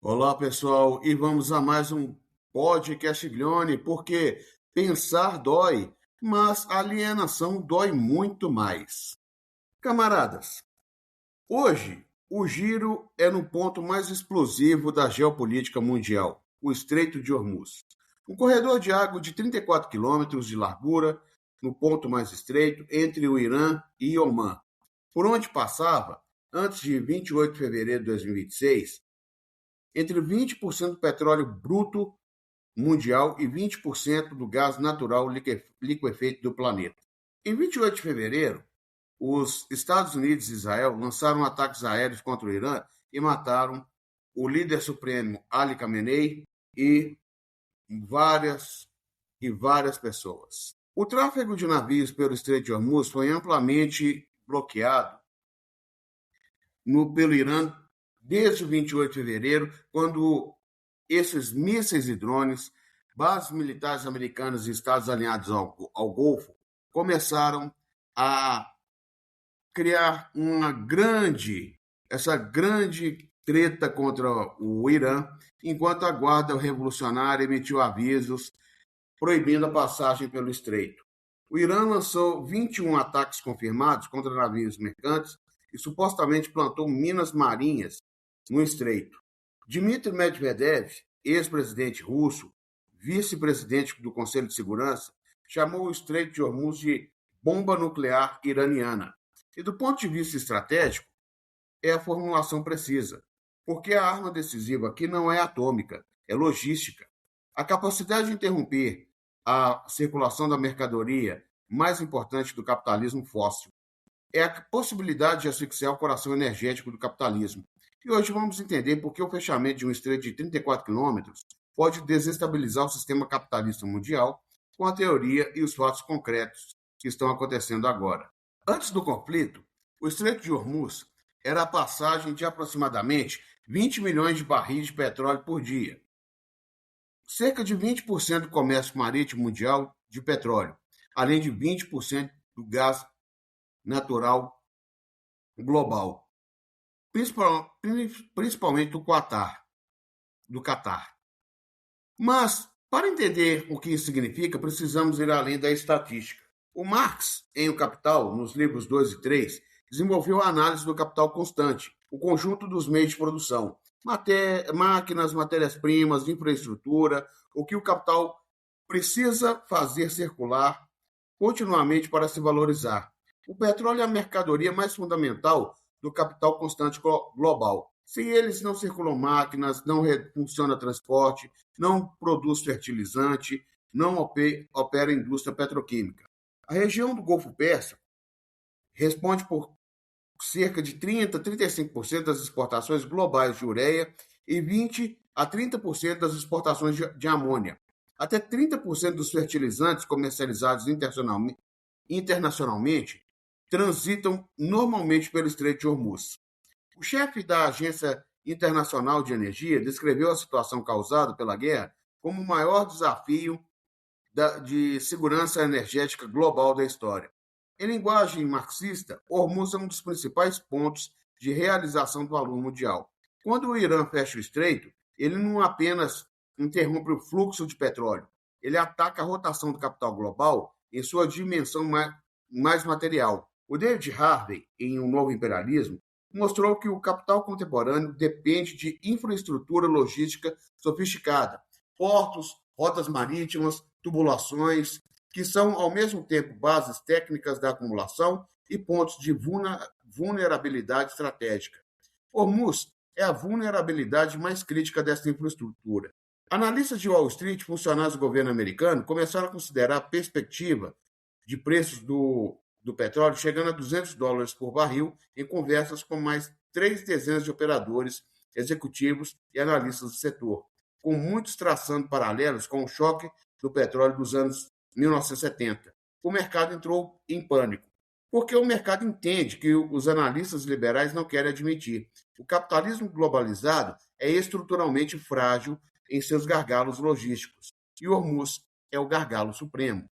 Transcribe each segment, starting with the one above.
Olá, pessoal, e vamos a mais um podcast Glione, porque pensar dói, mas alienação dói muito mais. Camaradas, hoje o giro é no ponto mais explosivo da geopolítica mundial, o Estreito de Hormuz. Um corredor de água de 34 quilômetros de largura, no ponto mais estreito, entre o Irã e Omã, por onde passava, antes de 28 de fevereiro de 2026, entre 20% do petróleo bruto mundial e 20% do gás natural liquefeito do planeta. Em 28 de fevereiro, os Estados Unidos e Israel lançaram ataques aéreos contra o Irã e mataram o líder supremo Ali Khamenei e várias pessoas. O tráfego de navios pelo Estreito de Hormuz foi amplamente bloqueado pelo Irã desde o 28 de fevereiro, quando esses mísseis e drones, bases militares americanas e estados alinhados ao Golfo, começaram a criar essa grande treta contra o Irã, enquanto a Guarda Revolucionária emitiu avisos proibindo a passagem pelo estreito. O Irã lançou 21 ataques confirmados contra navios mercantes e supostamente plantou minas marinhas no estreito. Dmitry Medvedev, ex-presidente russo, vice-presidente do Conselho de Segurança, chamou o Estreito de Hormuz de bomba nuclear iraniana. E do ponto de vista estratégico, é a formulação precisa, porque a arma decisiva aqui não é atômica, é logística. A capacidade de interromper a circulação da mercadoria mais importante do capitalismo fóssil é a possibilidade de asfixiar o coração energético do capitalismo. E hoje vamos entender por que o fechamento de um estreito de 34 quilômetros pode desestabilizar o sistema capitalista mundial com a teoria e os fatos concretos que estão acontecendo agora. Antes do conflito, o Estreito de Hormuz era a passagem de aproximadamente 20 milhões de barris de petróleo por dia. Cerca de 20% do comércio marítimo mundial de petróleo, além de 20% do gás natural global, principalmente do Catar. Mas, para entender o que isso significa, precisamos ir além da estatística. O Marx, em O Capital, nos livros 2 e 3, desenvolveu a análise do capital constante, o conjunto dos meios de produção, máquinas, matérias-primas, infraestrutura, o que o capital precisa fazer circular continuamente para se valorizar. O petróleo é a mercadoria mais fundamental do capital constante global. Sem eles não circulam máquinas, não funciona transporte, não produz fertilizante, não opera indústria petroquímica. A região do Golfo Pérsico responde por cerca de 30 a 35% das exportações globais de ureia e 20 a 30% das exportações de amônia. Até 30% dos fertilizantes comercializados internacionalmente transitam normalmente pelo Estreito de Hormuz. O chefe da Agência Internacional de Energia descreveu a situação causada pela guerra como o maior desafio de segurança energética global da história. Em linguagem marxista, Hormuz é um dos principais pontos de realização do valor mundial. Quando o Irã fecha o estreito, ele não apenas interrompe o fluxo de petróleo, ele ataca a rotação do capital global em sua dimensão mais material. O David Harvey, em Um Novo Imperialismo, mostrou que o capital contemporâneo depende de infraestrutura logística sofisticada, portos, rotas marítimas, tubulações, que são, ao mesmo tempo, bases técnicas da acumulação e pontos de vulnerabilidade estratégica. Hormuz é a vulnerabilidade mais crítica dessa infraestrutura. Analistas de Wall Street, funcionários do governo americano, começaram a considerar a perspectiva de preços do petróleo chegando a $200 por barril em conversas com mais 3 dezenas de operadores, executivos e analistas do setor, com muitos traçando paralelos com o choque do petróleo dos anos 1970. O mercado entrou em pânico, porque o mercado entende que os analistas liberais não querem admitir. O capitalismo globalizado é estruturalmente frágil em seus gargalos logísticos, e Hormuz é o gargalo supremo.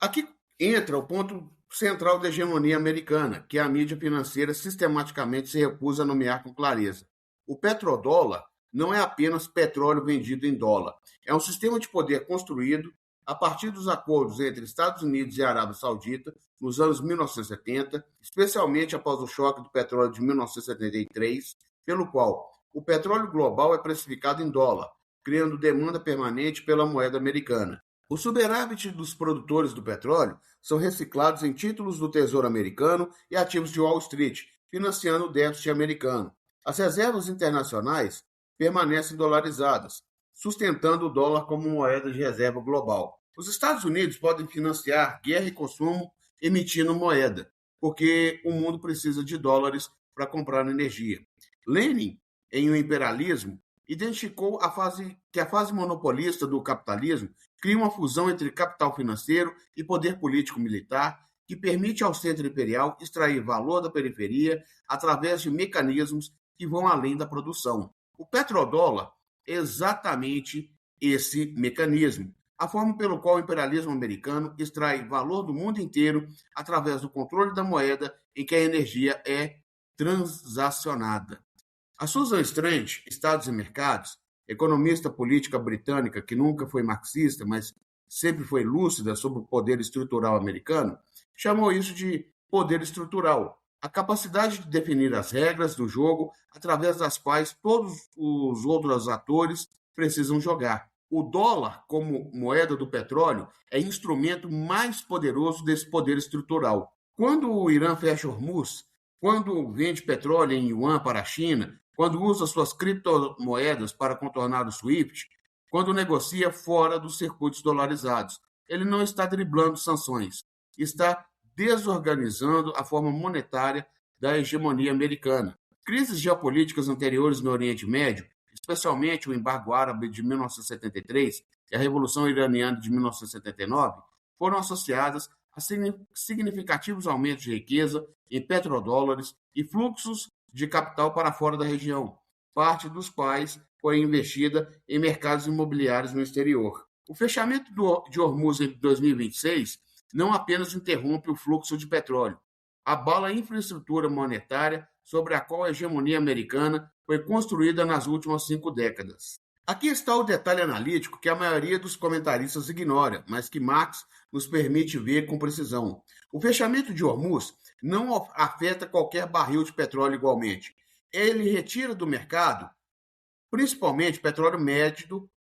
Aqui entra o ponto central da hegemonia americana, que a mídia financeira sistematicamente se recusa a nomear com clareza: O petrodólar não é apenas petróleo vendido em dólar. É um sistema de poder construído a partir dos acordos entre Estados Unidos e Arábia Saudita nos anos 1970, especialmente após o choque do petróleo de 1973, pelo qual o petróleo global é precificado em dólar, criando demanda permanente pela moeda americana. O superávit dos produtores do petróleo são reciclados em títulos do Tesouro Americano e ativos de Wall Street, financiando o déficit americano. As reservas internacionais permanecem dolarizadas, sustentando o dólar como moeda de reserva global. Os Estados Unidos podem financiar guerra e consumo emitindo moeda, porque o mundo precisa de dólares para comprar energia. Lenin, em O Imperialismo, identificou que a fase monopolista do capitalismo cria uma fusão entre capital financeiro e poder político-militar que permite ao centro imperial extrair valor da periferia através de mecanismos que vão além da produção. O petrodólar é exatamente esse mecanismo, a forma pelo qual o imperialismo americano extrai valor do mundo inteiro através do controle da moeda em que a energia é transacionada. A Susan Strange, Estados e Mercados, economista política britânica que nunca foi marxista, mas sempre foi lúcida sobre o poder estrutural americano, chamou isso de poder estrutural, a capacidade de definir as regras do jogo através das quais todos os outros atores precisam jogar. O dólar, como moeda do petróleo, é o instrumento mais poderoso desse poder estrutural. Quando o Irã fecha Hormuz, quando vende petróleo em yuan para a China, quando usa suas criptomoedas para contornar o SWIFT, quando negocia fora dos circuitos dolarizados, ele não está driblando sanções, está desorganizando a forma monetária da hegemonia americana. Crises geopolíticas anteriores no Oriente Médio, especialmente o embargo árabe de 1973 e a Revolução Iraniana de 1979, foram associadas a significativos aumentos de riqueza em petrodólares e fluxos de capital para fora da região, parte dos quais foi investida em mercados imobiliários no exterior. O fechamento de Hormuz em 2026 não apenas interrompe o fluxo de petróleo, abala a infraestrutura monetária sobre a qual a hegemonia americana foi construída nas últimas 5 décadas. Aqui está o detalhe analítico que a maioria dos comentaristas ignora, mas que Marx nos permite ver com precisão. O fechamento de Hormuz não afeta qualquer barril de petróleo igualmente. Ele retira do mercado, principalmente petróleo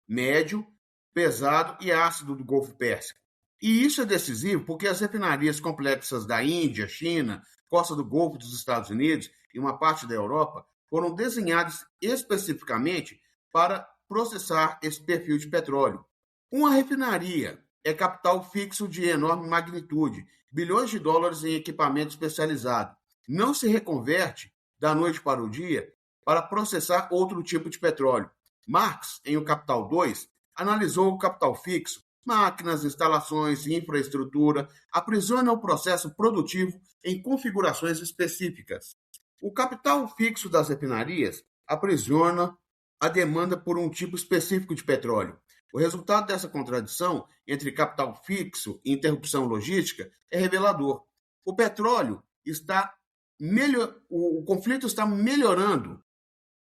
médio, pesado e ácido do Golfo Pérsico. E isso é decisivo porque as refinarias complexas da Índia, China, Costa do Golfo dos Estados Unidos e uma parte da Europa foram desenhadas especificamente para processar esse perfil de petróleo. Uma refinaria é capital fixo de enorme magnitude, bilhões de dólares em equipamento especializado. Não se reconverte da noite para o dia para processar outro tipo de petróleo. Marx, em O Capital 2, analisou o capital fixo, máquinas, instalações, infraestrutura, aprisiona o processo produtivo em configurações específicas. O capital fixo das refinarias aprisiona a demanda por um tipo específico de petróleo. O resultado dessa contradição entre capital fixo e interrupção logística é revelador. O petróleo o conflito está melhorando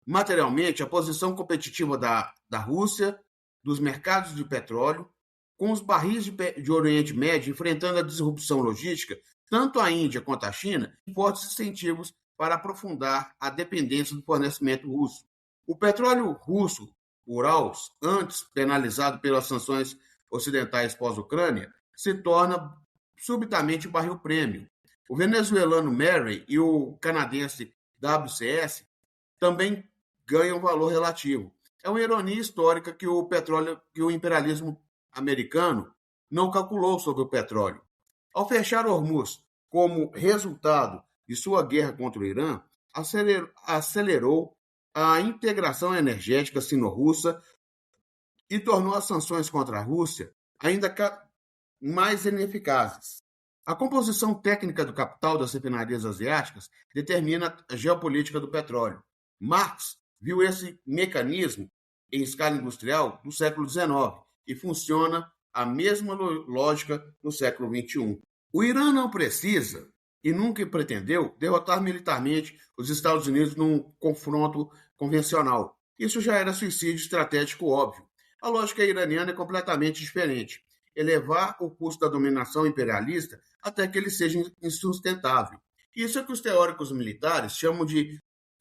materialmente a posição competitiva da Rússia, dos mercados de petróleo, com os barris de Oriente Médio enfrentando a disrupção logística, tanto a Índia quanto a China, têm fortes incentivos para aprofundar a dependência do fornecimento russo. O petróleo russo, Urals, antes penalizado pelas sanções ocidentais pós-Ucrânia, se torna subitamente barril premium. O venezuelano Mary e o canadense WCS também ganham valor relativo. É uma ironia histórica que o imperialismo americano não calculou sobre o petróleo. Ao fechar Hormuz como resultado de sua guerra contra o Irã, acelerou a integração energética sino-russa e tornou as sanções contra a Rússia ainda mais ineficazes. A composição técnica do capital das refinarias asiáticas determina a geopolítica do petróleo. Marx viu esse mecanismo em escala industrial do século XIX e funciona a mesma lógica no século XXI. O Irã não precisa e nunca pretendeu derrotar militarmente os Estados Unidos num confronto convencional. Isso já era suicídio estratégico óbvio. A lógica iraniana é completamente diferente. Elevar o custo da dominação imperialista até que ele seja insustentável. Isso é que os teóricos militares chamam de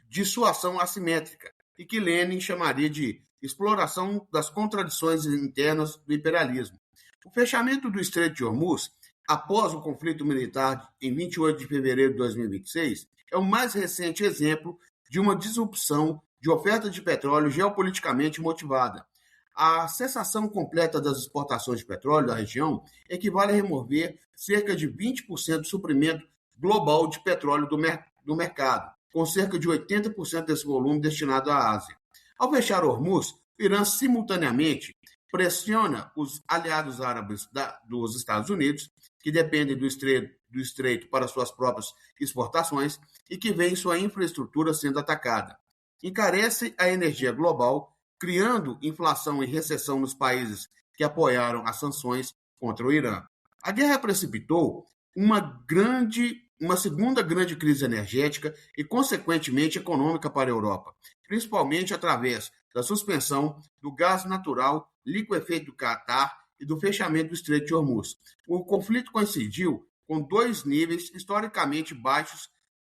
dissuasão assimétrica e que Lenin chamaria de exploração das contradições internas do imperialismo. O fechamento do Estreito de Hormuz, após o conflito militar em 28 de fevereiro de 2026, é o mais recente exemplo de uma disrupção de oferta de petróleo geopoliticamente motivada. A cessação completa das exportações de petróleo da região equivale a remover cerca de 20% do suprimento global de petróleo do mercado, com cerca de 80% desse volume destinado à Ásia. Ao fechar Hormuz, o Irã simultaneamente pressiona os aliados árabes dos Estados Unidos, que dependem do estreito para suas próprias exportações e que veem sua infraestrutura sendo atacada. Encarece a energia global, criando inflação e recessão nos países que apoiaram as sanções contra o Irã. A guerra precipitou uma segunda grande crise energética e, consequentemente, econômica para a Europa, principalmente através da suspensão do gás natural liquefeito do Catar e do fechamento do Estreito de Hormuz. O conflito coincidiu com dois níveis historicamente baixos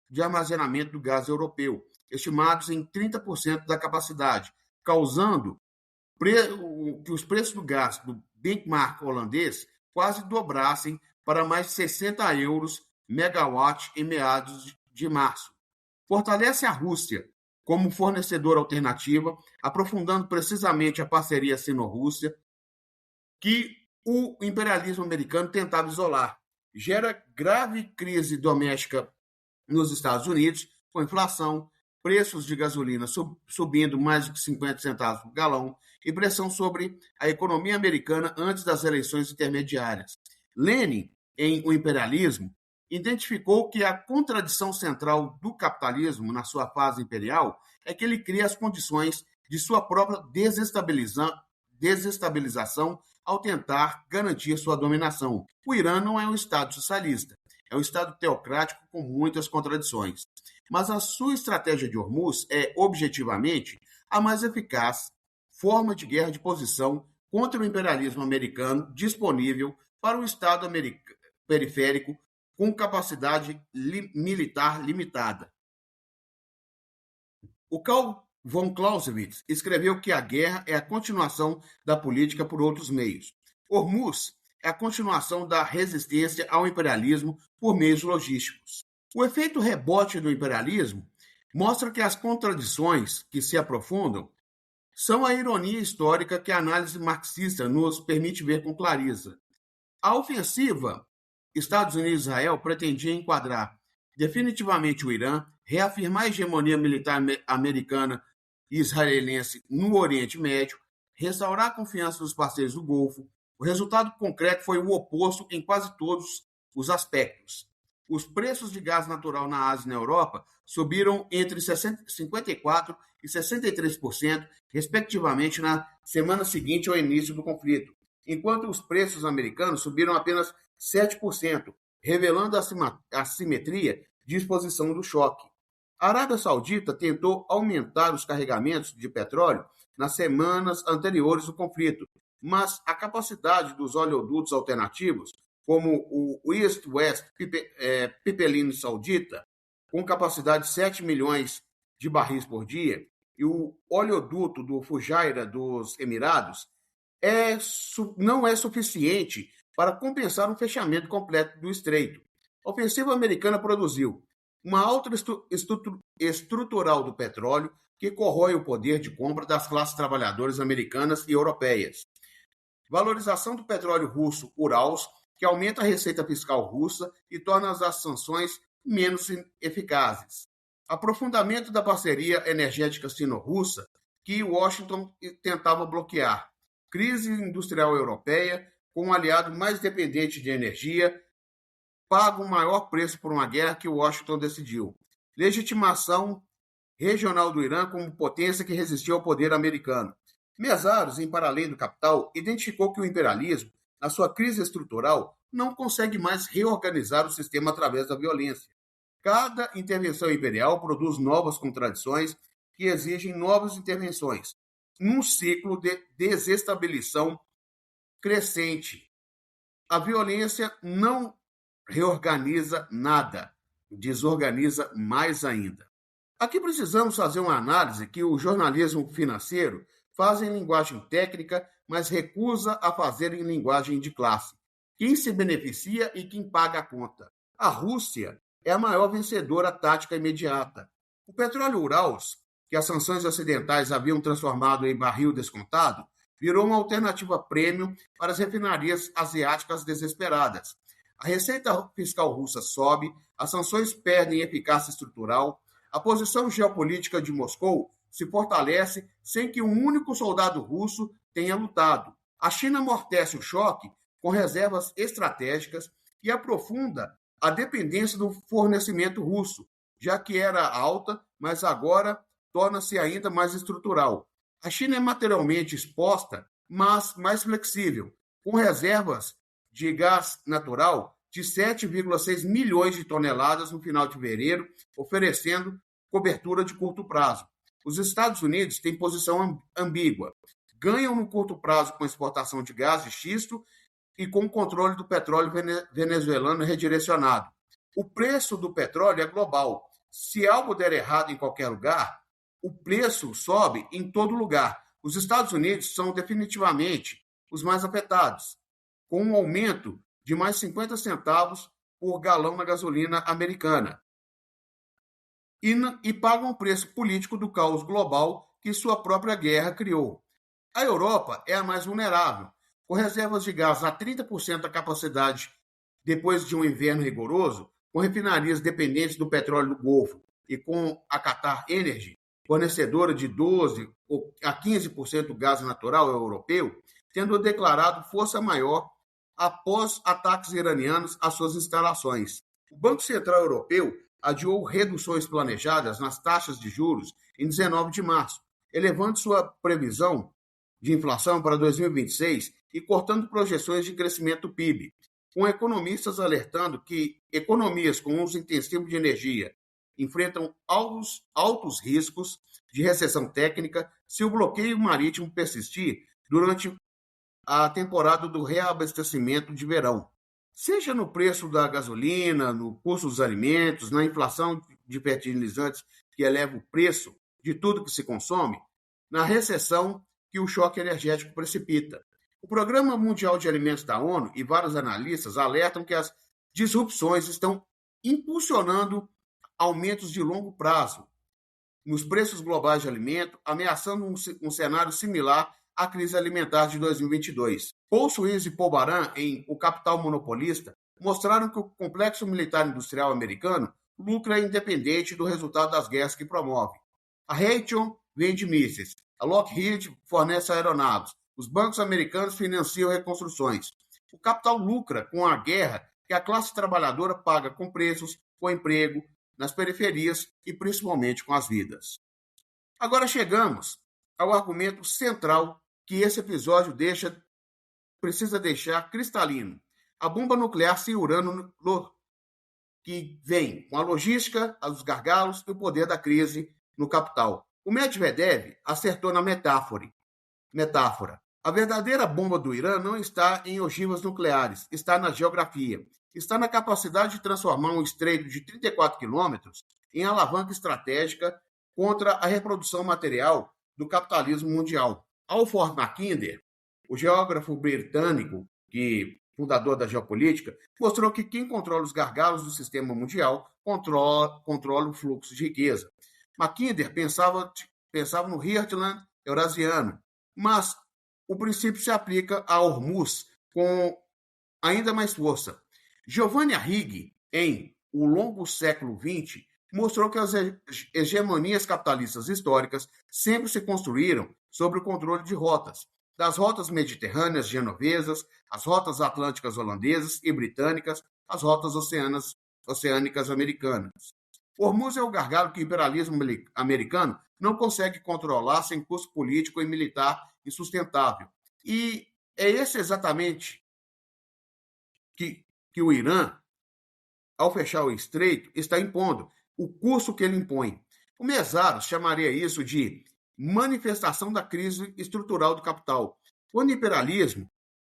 de armazenamento do gás europeu, estimados em 30% da capacidade, causando que os preços do gás do benchmark holandês quase dobrassem para mais de 60 euros megawatt em meados de março. Fortalece a Rússia como fornecedora alternativa, aprofundando precisamente a parceria sino-rússia que o imperialismo americano tentava isolar. Gera grave crise doméstica nos Estados Unidos, com inflação, preços de gasolina subindo mais de 50 centavos por galão e pressão sobre a economia americana antes das eleições intermediárias. Lenin, em O Imperialismo, identificou que a contradição central do capitalismo na sua fase imperial é que ele cria as condições de sua própria desestabilização ao tentar garantir sua dominação. O Irã não é um Estado socialista, é um Estado teocrático com muitas contradições. Mas a sua estratégia de Hormuz é, objetivamente, a mais eficaz forma de guerra de posição contra o imperialismo americano disponível para o Estado periférico com capacidade militar limitada. O Karl von Clausewitz escreveu que a guerra é a continuação da política por outros meios. Hormuz é a continuação da resistência ao imperialismo por meios logísticos. O efeito rebote do imperialismo mostra que as contradições que se aprofundam são a ironia histórica que a análise marxista nos permite ver com clareza. A ofensiva Estados Unidos e Israel pretendia enquadrar definitivamente o Irã, reafirmar a hegemonia militar americana e israelense no Oriente Médio, restaurar a confiança dos parceiros do Golfo. O resultado concreto foi o oposto em quase todos os aspectos. Os preços de gás natural na Ásia e na Europa subiram entre 54% e 63%, respectivamente, na semana seguinte ao início do conflito, enquanto os preços americanos subiram apenas 7%, revelando a assimetria de exposição do choque. A Arábia Saudita tentou aumentar os carregamentos de petróleo nas semanas anteriores do conflito, mas a capacidade dos oleodutos alternativos, como o East-West Pipeline Saudita, com capacidade de 7 milhões de barris por dia, e o oleoduto do Fujairah dos Emirados, não é suficiente para compensar um fechamento completo do estreito. A ofensiva americana produziu uma alta estrutural do petróleo que corrói o poder de compra das classes trabalhadoras americanas e europeias. Valorização do petróleo russo Urals, que aumenta a receita fiscal russa e torna as sanções menos eficazes. Aprofundamento da parceria energética sino-russa, que Washington tentava bloquear. Crise industrial europeia, com um aliado mais dependente de energia, paga o maior preço por uma guerra que Washington decidiu. Legitimação regional do Irã como potência que resistiu ao poder americano. Mesaros, em Para Além do Capital, identificou que o imperialismo, na sua crise estrutural, não consegue mais reorganizar o sistema através da violência. Cada intervenção imperial produz novas contradições que exigem novas intervenções, num ciclo de desestabilização crescente. A violência não reorganiza nada, desorganiza mais ainda. Aqui precisamos fazer uma análise que o jornalismo financeiro faz em linguagem técnica, mas recusa a fazer em linguagem de classe. Quem se beneficia e quem paga a conta. A Rússia é a maior vencedora tática imediata. O petróleo Urals, que as sanções ocidentais haviam transformado em barril descontado, virou uma alternativa premium para as refinarias asiáticas desesperadas. A receita fiscal russa sobe, as sanções perdem eficácia estrutural, a posição geopolítica de Moscou se fortalece sem que um único soldado russo tenha lutado. A China amortece o choque com reservas estratégicas e aprofunda a dependência do fornecimento russo, já que era alta, mas agora torna-se ainda mais estrutural. A China é materialmente exposta, mas mais flexível, com reservas de gás natural de 7,6 milhões de toneladas no final de fevereiro, oferecendo cobertura de curto prazo. Os Estados Unidos têm posição ambígua. Ganham no curto prazo com a exportação de gás de xisto e com o controle do petróleo venezuelano redirecionado. O preço do petróleo é global. Se algo der errado em qualquer lugar, o preço sobe em todo lugar. Os Estados Unidos são definitivamente os mais afetados, com um aumento de mais 50 centavos por galão na gasolina americana. E pagam o preço político do caos global que sua própria guerra criou. A Europa é a mais vulnerável, com reservas de gás a 30% da capacidade depois de um inverno rigoroso, com refinarias dependentes do petróleo do Golfo e com a Qatar Energy, fornecedora de 12% a 15% do gás natural europeu, tendo declarado força maior após ataques iranianos às suas instalações. O Banco Central Europeu adiou reduções planejadas nas taxas de juros em 19 de março, elevando sua previsão de inflação para 2026 e cortando projeções de crescimento do PIB, com economistas alertando que economias com uso intensivo de energia enfrentam altos riscos de recessão técnica se o bloqueio marítimo persistir durante a temporada do reabastecimento de verão. Seja no preço da gasolina, no custo dos alimentos, na inflação de fertilizantes que eleva o preço de tudo que se consome, na recessão que o choque energético precipita. O Programa Mundial de Alimentos da ONU e vários analistas alertam que as disrupções estão impulsionando aumentos de longo prazo nos preços globais de alimento, ameaçando um cenário similar à crise alimentar de 2022. Paul Suez e Paul Baran, em O Capital Monopolista, mostraram que o complexo militar industrial americano lucra independente do resultado das guerras que promove. A Raytheon vende mísseis, a Lockheed fornece aeronaves, os bancos americanos financiam reconstruções. O capital lucra com a guerra que a classe trabalhadora paga com preços, com emprego, nas periferias e principalmente com as vidas. Agora chegamos ao argumento central que esse episódio precisa deixar cristalino. A bomba nuclear sem urânio que vem com a logística, os gargalos e o poder da crise no capital. O Medvedev acertou na metáfora. A verdadeira bomba do Irã não está em ogivas nucleares, está na geografia. Está na capacidade de transformar um estreito de 34 quilômetros em alavanca estratégica contra a reprodução material do capitalismo mundial. Alfred Mackinder, o geógrafo britânico, fundador da geopolítica, mostrou que quem controla os gargalos do sistema mundial controla o fluxo de riqueza. Mackinder pensava no Heartland eurasiano, mas o princípio se aplica a Hormuz com ainda mais força. Giovanni Arrighi, em O Longo Século XX, mostrou que as hegemonias capitalistas históricas sempre se construíram sobre o controle de rotas, das rotas mediterrâneas genovesas, as rotas atlânticas holandesas e britânicas, as rotas oceânicas americanas. Hormuz é o gargalo que o imperialismo americano não consegue controlar sem custo político e militar insustentável. E é esse exatamente que que o Irã, ao fechar o estreito, está impondo, o custo que ele impõe. O Mesaros chamaria isso de manifestação da crise estrutural do capital, quando o imperialismo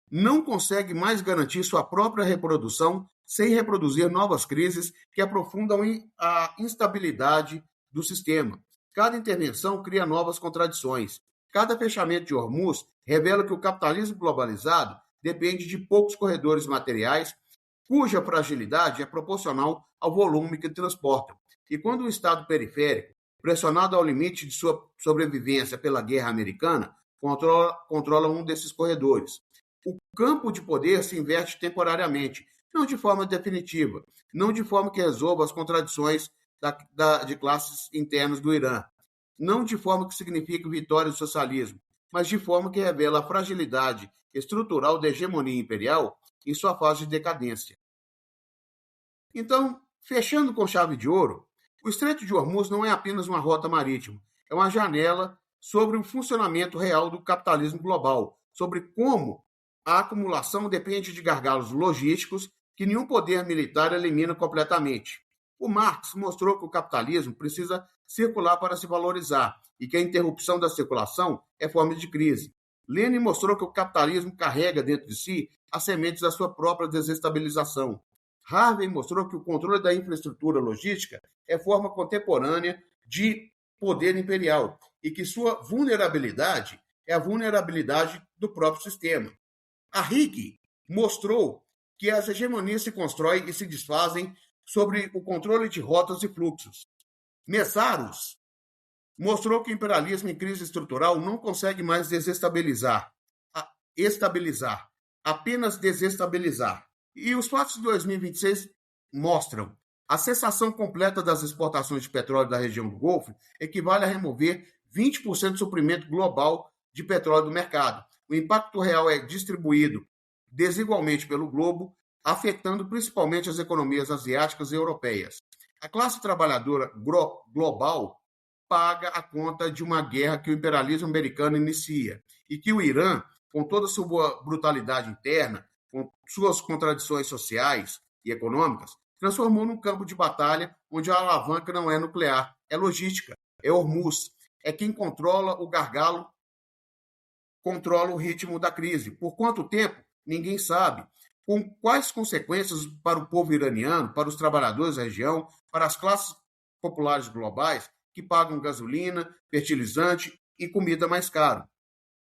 não consegue mais garantir sua própria reprodução sem reproduzir novas crises que aprofundam a instabilidade do sistema. Cada intervenção cria novas contradições. Cada fechamento de Hormuz revela que o capitalismo globalizado depende de poucos corredores materiais, cuja fragilidade é proporcional ao volume que transportam. E quando um Estado periférico, pressionado ao limite de sua sobrevivência pela guerra americana, controla um desses corredores, o campo de poder se inverte temporariamente, não de forma definitiva, não de forma que resolva as contradições de classes internas do Irã, não de forma que signifique vitória do socialismo, mas de forma que revela a fragilidade estrutural da hegemonia imperial em sua fase de decadência. Então, fechando com chave de ouro, o Estreito de Hormuz não é apenas uma rota marítima, é uma janela sobre o funcionamento real do capitalismo global, sobre como a acumulação depende de gargalos logísticos que nenhum poder militar elimina completamente. O Marx mostrou que o capitalismo precisa circular para se valorizar e que a interrupção da circulação é forma de crise. Lenin mostrou que o capitalismo carrega dentro de si as sementes da sua própria desestabilização. Harvey mostrou que o controle da infraestrutura logística é forma contemporânea de poder imperial e que sua vulnerabilidade é a vulnerabilidade do próprio sistema. Arrighi mostrou que as hegemonias se constroem e se desfazem sobre o controle de rotas e fluxos. Mesaros mostrou que o imperialismo em crise estrutural não consegue mais estabilizar, apenas desestabilizar. E os fatos de 2026 mostram a cessação completa das exportações de petróleo da região do Golfo equivale a remover 20% do suprimento global de petróleo do mercado. O impacto real é distribuído desigualmente pelo globo, afetando principalmente as economias asiáticas e europeias. A classe trabalhadora global paga a conta de uma guerra que o imperialismo americano inicia e que o Irã, com toda a sua brutalidade interna, com suas contradições sociais e econômicas, transformou num campo de batalha onde a alavanca não é nuclear, é logística, é Hormuz, é quem controla o gargalo, controla o ritmo da crise. Por quanto tempo? Ninguém sabe. Com quais consequências para o povo iraniano, para os trabalhadores da região, para as classes populares globais que pagam gasolina, fertilizante e comida mais caro?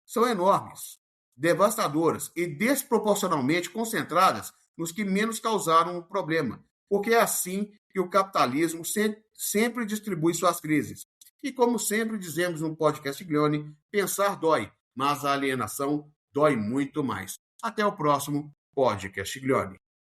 São enormes, devastadoras e desproporcionalmente concentradas nos que menos causaram o problema, porque é assim que o capitalismo sempre distribui suas crises. E como sempre dizemos no podcast Glione, pensar dói, mas a alienação dói muito mais. Até o próximo podcast Glione.